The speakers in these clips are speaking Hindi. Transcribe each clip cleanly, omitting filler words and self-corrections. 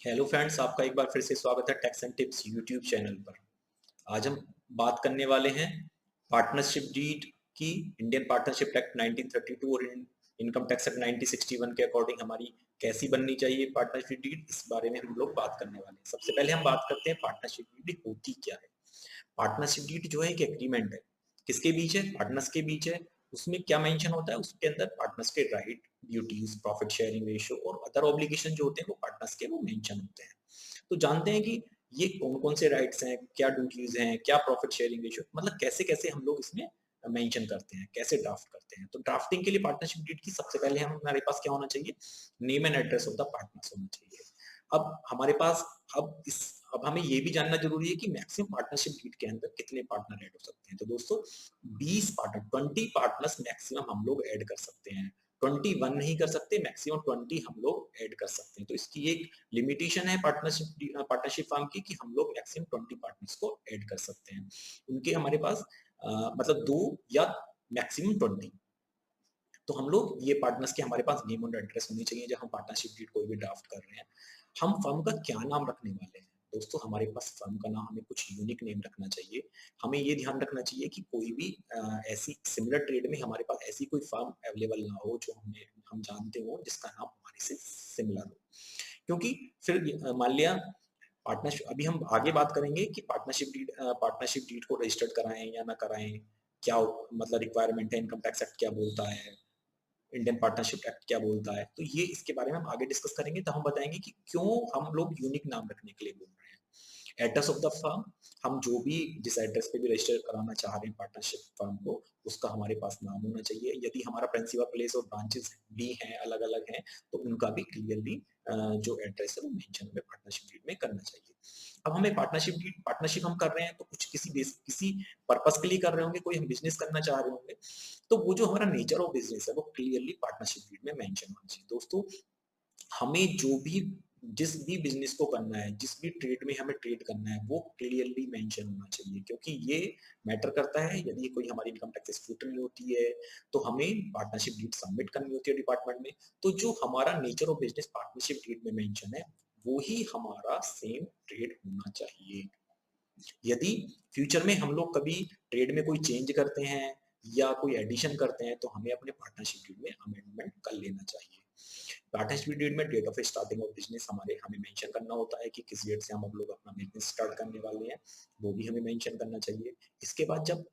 हेलो फ्रेंड्स, आपका एक बार फिर से स्वागत है tax and tips YouTube channel पर। आज हम बात करने वाले हैं पार्टनरशिप डीड की। इंडियन पार्टनरशिप एक्ट 1932 और इनकम टैक्स एक्ट 1961 के अकॉर्डिंग हमारी कैसी बननी चाहिए पार्टनरशिप डीड, इस बारे में हम लोग बात करने वाले हैं। सबसे पहले हम बात करते हैं पार्टनरशिप डीड होती क्या है। पार्टनरशिप डीड जो है एक एग्रीमेंट है, किसके बीच है? पार्टनर्स के बीच है। उसमें क्या मेंशन होता है? उसके अंदर पार्टनर्स के right, duties, profit sharing ratio और अदर ऑब्लिगेशन जो होते हैं वो पार्टनर्स के वो मेंशन होते हैं। तो जानते हैं कि ये कौन कौन से राइट्स हैं, क्या ड्यूटीज हैं, क्या प्रॉफिट शेयरिंग रेशियो, मतलब कैसे कैसे हम लोग इसमें मेंशन करते हैं, कैसे ड्राफ्ट करते हैं। तो ड्राफ्टिंग के लिए पार्टनरशिप डीड की सबसे पहले हमारे पास क्या होना चाहिए? Name and address of the partners होना चाहिए। अब हमारे पास अब हमें ये भी जानना जरूरी है कि मैक्सिमम पार्टनरशिप डीड के अंदर कितने पार्टनर ऐड हो सकते हैं। तो दोस्तों 20 पार्टनर, 20 पार्टनर्स मैक्सिमम हम लोग ऐड कर सकते हैं। 21 नहीं कर सकते, मैक्सिमम 20 हम लोग ऐड कर सकते हैं। तो इसकी एक लिमिटेशन है पार्टनरशिप फर्म की कि हम लोग मैक्सिमम 20 पार्टनर्स को ऐड कर सकते हैं। उनके हमारे पास मतलब 2 या मैक्सिमम 20। तो हम लोग ये पार्टनर्स के हमारे पास नेम और एड्रेस होनी चाहिए जब हम पार्टनरशिप डीड कोई भी ड्राफ्ट कर रहे हैं। हम फर्म का क्या नाम रखने वाले हैं? दोस्तों हमारे पास फर्म का नाम, हमें कुछ यूनिक नेम रखना चाहिए। हमें ये ध्यान रखना चाहिए कि कोई भी ऐसी सिमिलर ट्रेड में हमारे पास ऐसी कोई फर्म अवेलेबल ना हो जो हम जानते हो जिसका नाम हमारे से सिमिलर हो। क्योंकि फिर मान लिया पार्टनरशिप, अभी हम आगे बात करेंगे कि पार्टनरशिप डीड को रजिस्टर्ड कराएं या ना कराएं, क्या मतलब रिक्वायरमेंट है, इनकम टैक्स एक्ट क्या बोलता है, इंडियन पार्टनरशिप एक्ट क्या बोलता है। तो ये इसके बारे में हम आगे डिस्कस करेंगे, तो हम बताएंगे कि क्यों हम लोग यूनिक नाम रखने के लिए बोल रहे हैं। एड्रेस ऑफ द फर्म, हम जो भी जिस एड्रेस पे भी रजिस्टर कराना चाह रहे हैं पार्टनरशिप फर्म को, उसका हमारे पास नाम होना चाहिए। यदि हमारा प्रिंसिपल प्लेस और ब्रांचेस भी हैं, अलग अलग हैं, तो उनका भी क्लियरली जो एड्रेस है वो मेंशन हमें पार्टनरशिप डीड में करना चाहिए। अब हमें पार्टनरशिप हम कर रहे हैं तो कुछ किसी पर्पस के लिए कर रहे होंगे, कोई हम बिजनेस करना चाह रहे होंगे। तो वो जो हमारा नेचर ऑफ बिजनेस है वो क्लियरली पार्टनरशिप डीड में मेंशन होना चाहिए। दोस्तों हमें जिस भी बिजनेस को करना है, जिस भी ट्रेड में हमें ट्रेड करना है, वो क्लियरली मेंशन होना चाहिए, क्योंकि ये मैटर करता है। यदि कोई हमारी इनकम टैक्स स्क्रूटनी होती है तो हमें पार्टनरशिप डीड सबमिट करनी होती है डिपार्टमेंट में। तो जो हमारा nature of business partnership deed में मेंशन है वो ही हमारा सेम ट्रेड होना चाहिए। यदि फ्यूचर में हम लोग कभी ट्रेड में कोई चेंज करते हैं या कोई एडिशन करते हैं तो हमें अपने पार्टनरशिप डीड में अमेंडमेंट कर लेना चाहिए। पार्टनरशिप डीड में date of starting of business हमें मेंशन करना होता है कि किस डेट से हम लोग अपना बिजनेस स्टार्ट करने वाले हैं, वो भी हमें मेंशन करना चाहिए। इसके बाद जब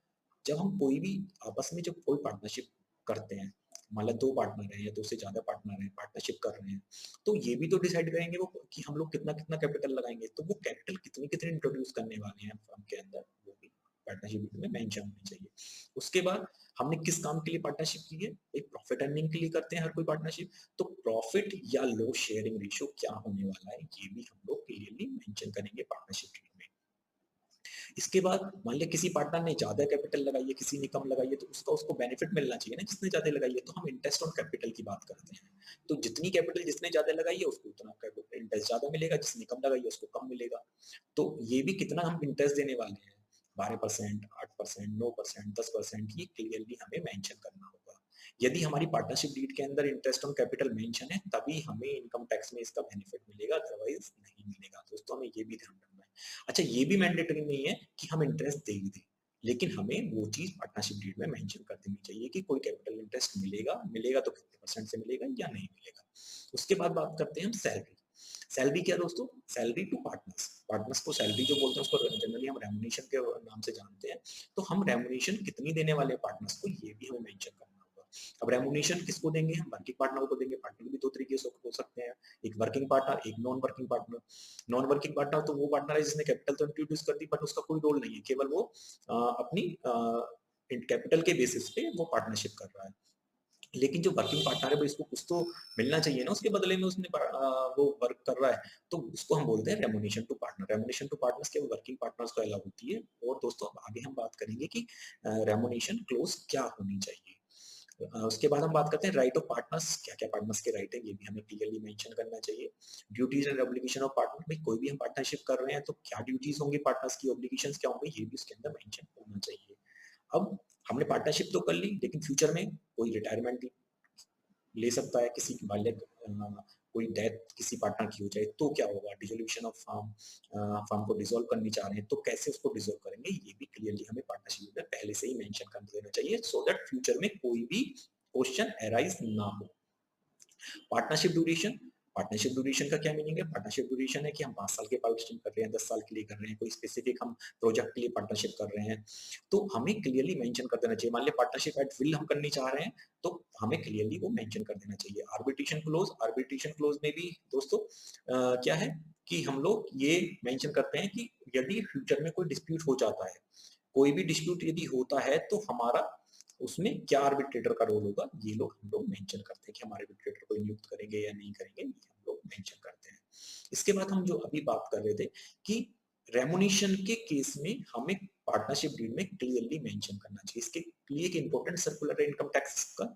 जब हम कोई भी आपस में जब कोई पार्टनरशिप करते हैं, मान लो 2 पार्टनर हैं या 2 से ज़्यादा पार्टनर हैं, पार्टनरशिप कर रहे हैं, तो ये भी तो डिसाइड करेंगे वो कि हम लोग कितना-कितना कैपिटल लगाएँगे। तो वो कैपिटल कितनी-कितनी इंट्रोड्यूस करने वाले हैं फर्म के अंदर, वो भी पार्टनरशिप में मेंशन होनी चाहिए। उसके बाद हमने किस काम के लिए पार्टनरशिप की है? एक प्रॉफिट अर्निंग के लिए करते हैं हर कोई पार्टनरशिप, तो प्रॉफिट या लॉस शेयरिंग रेशियो क्या होने वाला है, ये भी हम लोग क्लियरली मेंशन करेंगे पार्टनरशिप डीड में। इसके बाद मान लिया किसी पार्टनर ने ज़्यादा कैपिटल लगाई है, किसी ने कम लगाई है, तो उसका उसको बेनिफिट मिलना चाहिए ना जिसने ज़्यादा लगाई है। तो हम इंटरेस्ट ऑन कैपिटल की बात करते हैं। तो जितनी कैपिटल जिसने ज़्यादा लगाई है उसको उतना इंटरेस्ट ज़्यादा मिलेगा, जिसने कम लगाई है उसको कम मिलेगा। तो ये भी कितना हम इंटरेस्ट देने वाले हैं, 12%, 8%, 9%, 10%, ये क्लियरली हमें मेंशन करना होगा। यदि हमारी पार्टनरशिप डीड के अंदर इंटरेस्ट ऑन कैपिटल मेंशन है तभी हमें इनकम टैक्स में इसका बेनिफिट मिलेगा, अदरवाइज नहीं मिलेगा। दोस्तों हमें ये भी ध्यान रखना है। अच्छा, ये भी मैंडेटरी नहीं है कि हम इंटरेस्ट दे ही दें, लेकिन हमें वो चीज़ पार्टनरशिप डीड में मेंशन कर देनी चाहिए कि कोई कैपिटल इंटरेस्ट मिलेगा, मिलेगा तो कितने परसेंट से मिलेगा या नहीं मिलेगा। उसके बाद बात करते हैं हम सैलरी। सैलरी क्या दोस्तों? Salary to partners. पार्टनर्स को सैलरी जो बोलते हैं उसको जनरली हम रेम्युनरेशन के नाम से जानते हैं। तो हम रेम्युनरेशन कितनी देने वाले हैं पार्टनर्स को, ये भी हमें मेंशन करना होगा। अब रेम्युनरेशन किसको देंगे? हम वर्किंग पार्टनर को देंगे। पार्टनर भी 2 तरीके से हो सकते हैं, एक वर्किंग पार्टनर, एक non working partner. Non working partner तो वो पार्टनर है जिसने कैपिटल तो इंट्रोड्यूस कर दी बट उसका कोई रोल नहीं है, केवल वो अपनी कैपिटल के बेसिस पे वो पार्टनरशिप कर रहा है। लेकिन जो वर्किंग पार्टनर है भाई इसको कुछ तो मिलना चाहिए ना उसके बदले में, उसने वो वर्क कर रहा है, तो उसको हम बोलते हैं remuneration to partner. Remuneration to partners केवल वर्किंग पार्टनर्स को अलाउ होती है। और दोस्तों अब आगे हम बात करेंगे कि रेमुनेशन क्लोज क्या होनी चाहिए। उसके बाद हम बात करते हैं राइट ऑफ पार्टनर्स, क्या-क्या पार्टनर्स के राइट है ये भी हमें क्लियरली मेंशन करना चाहिए। Duties and obligation of partner, भाई कोई भी हम पार्टनरशिप कर रहे हैं तो क्या ड्यूटीज होंगी पार्टनर्स की, ऑब्लिगेशंस क्या होंगे, ये भी उसके अंदर मेंशन होना चाहिए। अब हमने पार्टनरशिप तो कर ली, लेकिन फ्यूचर में कोई रिटायरमेंट ले सकता है, किसी की कोई डेथ किसी पार्टनर की हो जाए तो क्या होगा, डिसोल्यूशन ऑफ फर्म, फर्म को डिसॉल्व करनी चाह रहे हैं तो कैसे उसको डिसॉल्व करेंगे, ये भी क्लियरली हमें पार्टनरशिप में पहले से ही मेंशन कर देना चाहिए, सो दैट फ्यूचर में कोई भी क्वेश्चन अराइज ना हो। पार्टनरशिप ड्यूरेशन, पार्टनरशिप ड्यूरेशन का क्या मीनिंग है? पार्टनरशिप ड्यूरेशन है कि हम 5 साल के पार्टनरशिप कर रहे हैं, 10 साल के लिए कर रहे हैं, कोई स्पेसिफिक हम प्रोजेक्ट के लिए पार्टनरशिप कर रहे हैं, तो हमें क्लियरली मेंशन कर देना चाहिए। मान लिया पार्टनरशिप एट विल हम करनी चाह रहे हैं, तो हमें क्लियरली वो मेंशन कर देना चाहिए। आर्बिट्रेशन क्लोज में भी दोस्तों क्या है कि हम लोग ये मेंशन करते हैं कि यदि फ्यूचर में कोई डिस्प्यूट हो जाता है, कोई भी डिस्प्यूट यदि होता है तो हमारा उसमें क्या आर्बिट्रेटर का रोल होगा, ये लोग हम लोग मेंशन करते हैं कि हम आर्बिट्रेटर को नियुक्त करेंगे या नहीं करेंगे, ये हम लोग मेंशन करते हैं। इसके बाद हम जो अभी बात कर रहे थे कि रेमुनेशन के केस में हमें पार्टनरशिप डीड में क्लियरली मेंशन करना चाहिए। इसके लिए एक इंपॉर्टेंट सर्कुलर है इनकम टैक्स का,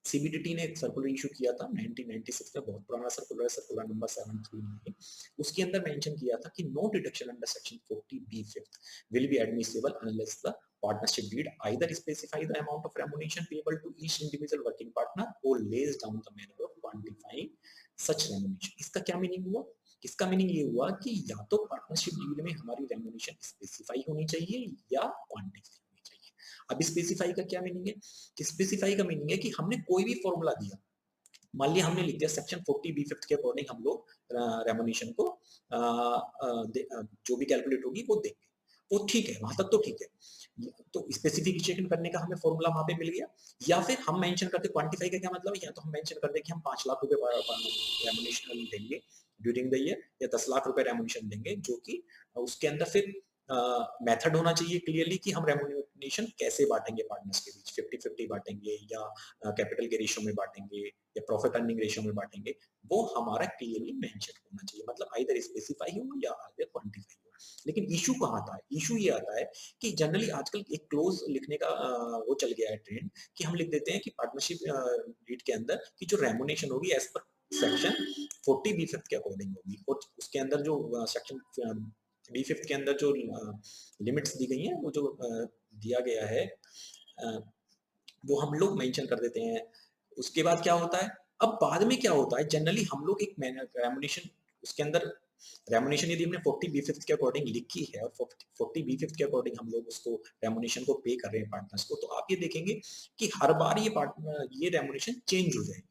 सीबीडीटी ने एक सर्कुलर इशू किया था 1996 में, बहुत पुराना सर्कुलर है, सर्कुलर नंबर 739। उसके अंदर मेंशन किया था कि no deduction under section 40B5 will be admissible unless the partnership deed either specify the amount of remuneration payable to each individual working partner or lays down the manner of quantifying such remuneration। इसका क्या मीनिंग हुआ? इसका मीनिंग ये हुआ कि या तो पार्टनरशिप डीड में हमारी रेमुनेशन स्पेसिफाई होनी चाहिए या क्वांटिफाई होनी चाहिए। अब स्पेसिफाई का क्या मीनिंग है? स्पेसिफाई का मीनिंग है कि हमने कोई भी फॉर्मूला दिया, मान लिया हमने लिख दिया सेक्शन 40B5 के अकॉर्डिंग हम लोग रेमुनेशन को जो भी कैलकुलेट होगी वो देंगे, वो ठीक है, वहां तक तो ठीक है। तो स्पेसिफिकेशन करने का हमें फॉर्मूला वहां पे मिल गया, या फिर हम मेंशन करते, क्वांटिफाई का क्या मतलब है, या तो हम मेंशन कर दें कि हम 5 लाख रुपए रेमुनेशन देंगे ड्यूरिंग द ईयर, या 10 लाख रुपए रेमुनेशन देंगे, जो कि उसके अंदर फिर मेथड होना चाहिए क्लियरली कि हम रेमुनेशन कैसे बांटेंगे पार्टनर्स के बीच, 50-50 बांटेंगे या कैपिटल के रेशियो में बांटेंगे या प्रॉफिट अर्निंग रेशियो में बांटेंगे, वो हमारा क्लियरली मेंशन होना चाहिए, मतलब आइदर स्पेसिफाई हो या आइदर क्वांटिफाई हो। लेकिन इशू कहाँ आता है? इशू ये आता है कि जनरली आजकल एक क्लोज लिखने का वो चल गया है ट्रेंड कि हम लिख देते हैं कि पार्टनरशिप डीड के अंदर कि जो रेमुनेशन होगी एज पर सेक्शन 40B5 के अकॉर्डिंग होगी, और उसके अंदर जो सेक्शन B5 के अंदर जो लिमिट्स दी गई हैं, वो जो दिया गया है वो हम लोग मेंशन कर देते हैं। उसके बाद क्या होता है, अब बाद में क्या होता है, जनरली हम लोग एक रेमुनेशन, उसके अंदर रेमुनेशन यदि हमने 40B5 के अकॉर्डिंग लिखी है और 40B5 के अकॉर्डिंग हम लोग उसको रेमुनेशन को पे कर रहे हैं पार्टनर्स को, तो आप ये देखेंगे कि हर बार ये पार्टनर ये रेमुनेशन चेंज हो जाएगी,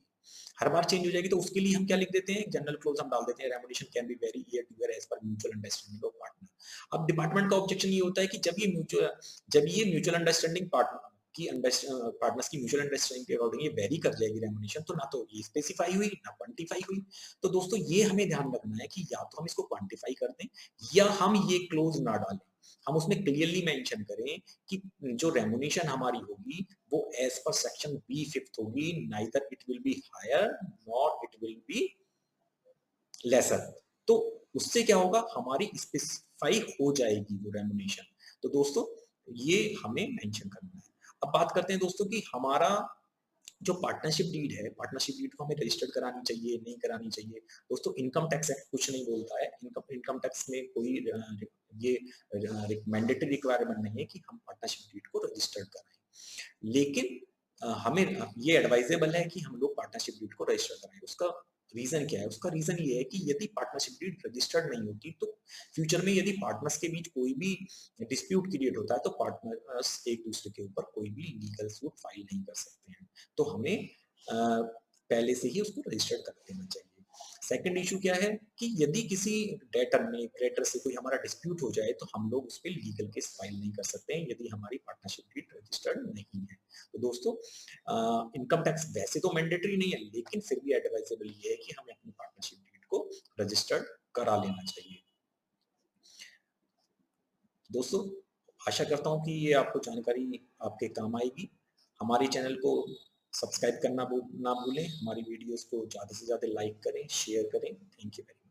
हर बार चेंज हो जाएगी। तो उसके लिए हम क्या लिख देते हैं, जनरल क्लोज हम डाल देते हैं, remuneration can be vary year to year as per mutual understanding of partner. अब डिपार्टमेंट का ऑब्जेक्शन ये होता है कि जब ये म्यूचुअल अंडरस्टैंडिंग पार्टनर की पार्टनर्स की म्यूचुअल अंडरस्टैंडिंग के अकॉर्डिंग ये वेरी कर जाएगी रेमुनेशन, तो ना तो ये स्पेसिफाई हुई ना क्वांटिफाई हुई। तो दोस्तों ये हमें ध्यान रखना है कि या तो हम इसको क्वांटिफाई कर दें या हम ये क्लोज ना डालें, हम उसमें क्लियरली मेंशन करें कि जो रेमुनेशन हमारी होगी वो एज पर सेक्शन B5 होगी, neither it will be higher nor it will be lesser. तो उससे क्या होगा, हमारी स्पेसिफाई हो जाएगी वो रेमुनेशन। तो दोस्तों ये हमें मेंशन करना है। अब बात करते हैं दोस्तों कि हमारा जो पार्टनरशिप डीड है, पार्टनरशिप डीड को हमें रजिस्टर्ड करानी चाहिए, नहीं करानी चाहिए। दोस्तों इनकम टैक्स एक्ट कुछ नहीं बोलता है, इनकम टैक्स में कोई ये मैंडेटरी रिक्वायरमेंट नहीं है कि हम पार्टनरशिप डीड को रजिस्टर्ड कराएं, लेकिन हमें ये एडवाइजेबल है कि हम लोग पार्टनरशिप डीड को रजिस्टर कराएं। उसका रीजन क्या है? उसका रीजन ये है कि यदि पार्टनरशिप डीड रजिस्टर्ड नहीं होती तो फ्यूचर में यदि पार्टनर्स के बीच कोई भी डिस्प्यूट क्रिएट होता है तो पार्टनर्स एक दूसरे के ऊपर कोई भी लीगल सूट फाइल नहीं कर सकते हैं, तो हमें पहले से ही उसको रजिस्टर्ड कर देना चाहिए। सेकंड इशू क्या है कि यदि किसी डेटर में क्रेडिटर से कोई हमारा डिस्प्यूट हो जाए तो हम लोग उस पर लीगल केस फाइल नहीं कर सकते हैं यदि हमारी पार्टनरशिप डीड रजिस्टर्ड नहीं है। तो दोस्तों इनकम टैक्स वैसे तो मैंडेटरी नहीं है, लेकिन फिर भी एडवाइजेबल ये है कि हमें अपनी पार्टनरशिप डीड को रजिस्टर्ड करा लेना चाहिए। दोस्तों आशा करता हूँ कि ये आपको जानकारी आपके काम आएगी। हमारे चैनल को सब्सक्राइब करना ना भूलें, हमारी वीडियोस को ज़्यादा से ज़्यादा लाइक करें, शेयर करें। Thank you very much.